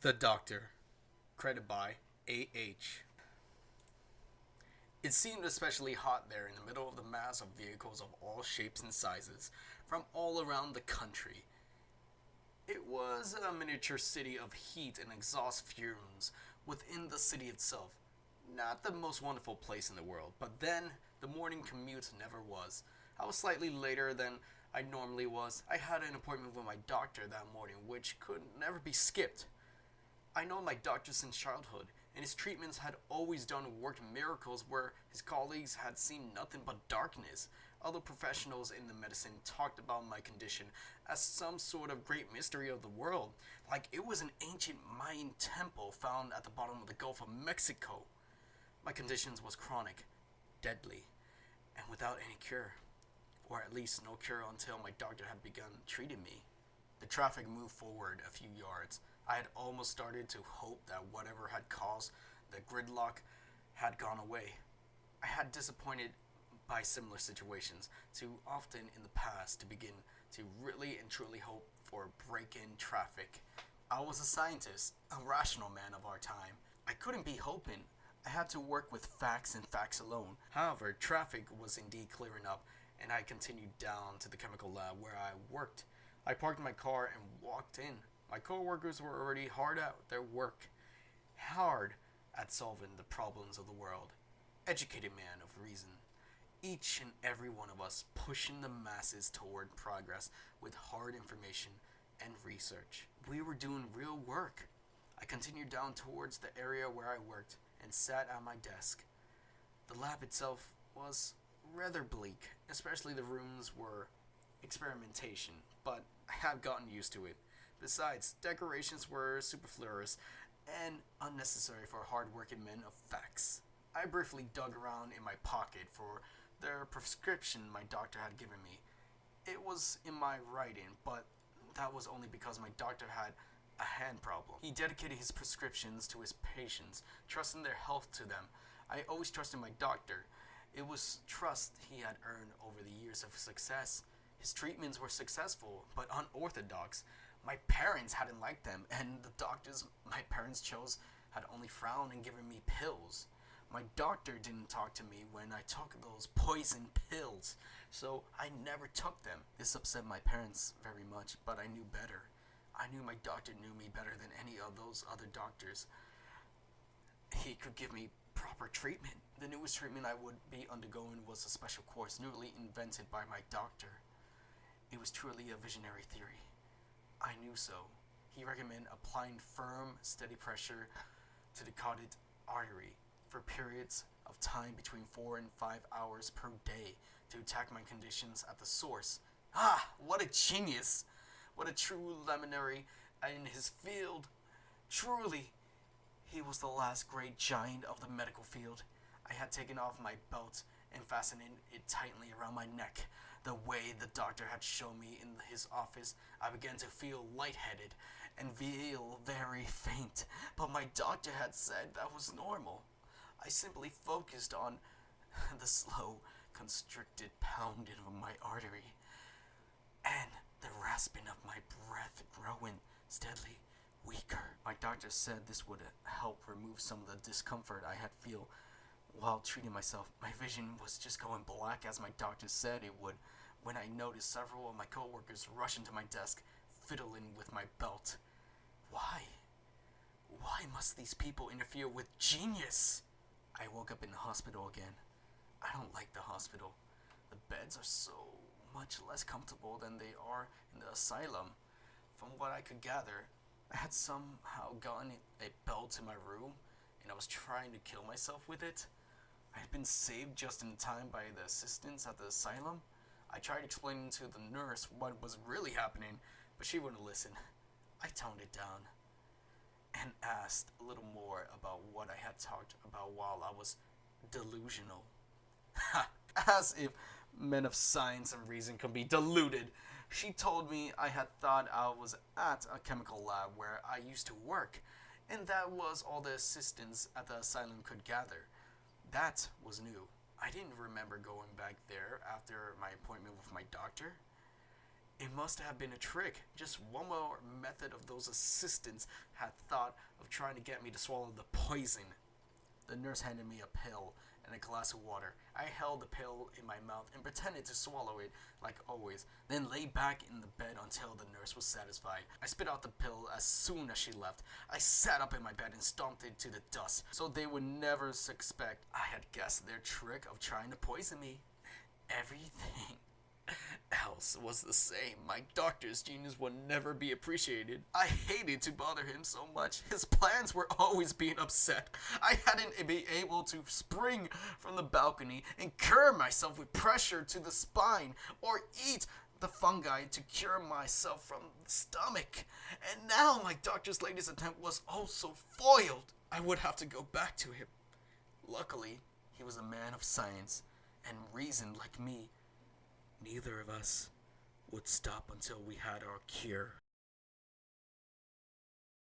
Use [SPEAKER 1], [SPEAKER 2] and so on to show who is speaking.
[SPEAKER 1] The Doctor, credited by A.H. It seemed especially hot there in the middle of the mass of vehicles of all shapes and sizes from all around the country. It was a miniature city of heat and exhaust fumes within the city itself. Not the most wonderful place in the world, but then the morning commute never was. I was slightly later than I normally was. I had an appointment with my doctor that morning, which could never be skipped. I know my doctor since childhood, and his treatments had always done worked miracles where his colleagues had seen nothing but darkness. Other professionals in the medicine talked about my condition as some sort of great mystery of the world, like it was an ancient Mayan temple found at the bottom of the Gulf of Mexico. My condition was chronic, deadly, and without any cure, or at least no cure until my doctor had begun treating me. The traffic moved forward a few yards. I had almost started to hope that whatever had caused the gridlock had gone away. I had disappointed by similar situations too often in the past to begin to really and truly hope for a break in traffic. I was a scientist, a rational man of our time. I couldn't be hoping. I had to work with facts and facts alone. However, traffic was indeed clearing up, and I continued down to the chemical lab where I worked. I parked my car and walked in. My co-workers were already hard at their work, hard at solving the problems of the world. Educated man of reason. Each and every one of us pushing the masses toward progress with hard information and research. We were doing real work. I continued down towards the area where I worked and sat at my desk. The lab itself was rather bleak, especially the rooms were experimentation, but I have gotten used to it. Besides, decorations were superfluous and unnecessary for hard-working men of facts. I briefly dug around in my pocket for the prescription my doctor had given me. It was in my writing, but that was only because my doctor had a hand problem. He dedicated his prescriptions to his patients, trusting their health to them. I always trusted my doctor. It was trust he had earned over the years of success. His treatments were successful, but unorthodox. My parents hadn't liked them, and the doctors my parents chose had only frowned and given me pills. My doctor didn't talk to me when I took those poison pills, so I never took them. This upset my parents very much, but I knew better. I knew my doctor knew me better than any of those other doctors. He could give me proper treatment. The newest treatment I would be undergoing was a special course newly invented by my doctor. It was truly a visionary theory. I knew so. He recommended applying firm, steady pressure to the carotid artery for periods of time between 4 and 5 hours per day to attack my conditions at the source. Ah, what a genius! What a true luminary in his field. Truly, he was the last great giant of the medical field. I had taken off my belt and fastened it tightly around my neck. The way the doctor had shown me in his office, I began to feel lightheaded and feel very faint, but my doctor had said that was normal. I simply focused on the slow, constricted pounding of my artery and the rasping of my breath growing steadily weaker. My doctor said this would help remove some of the discomfort I had feel while treating myself. My vision was just going black as my doctor said it would when I noticed several of my co-workers rush into my desk, fiddling with my belt. Why? Why must these people interfere with genius? I woke up in the hospital again. I don't like the hospital. The beds are so much less comfortable than they are in the asylum. From what I could gather, I had somehow gotten a belt to my room, and I was trying to kill myself with it. I had been saved just in time by the assistants at the asylum. I tried explaining to the nurse what was really happening, but she wouldn't listen. I toned it down and asked a little more about what I had talked about while I was delusional. As if men of science and reason could be deluded. She told me I had thought I was at a chemical lab where I used to work, and that was all the assistants at the asylum could gather. That was new. I didn't remember going back there after my appointment with my doctor. It must have been a trick. Just one more method of those assistants had thought of trying to get me to swallow the poison. The nurse handed me a pill and a glass of water. I held the pill in my mouth and pretended to swallow it like always, then lay back in the bed until the nurse was satisfied. I spit out the pill as soon as she left. I sat up in my bed and stomped into the dust so they would never suspect I had guessed their trick of trying to poison me. Everything else was the same. My doctor's genius would never be appreciated. I hated to bother him so much. His plans were always being upset. I hadn't been able to spring from the balcony and cure myself with pressure to the spine or eat the fungi to cure myself from the stomach. And now my doctor's latest attempt was also foiled. I would have to go back to him. Luckily, he was a man of science and reasoned like me. Neither of us would stop until we had our cure.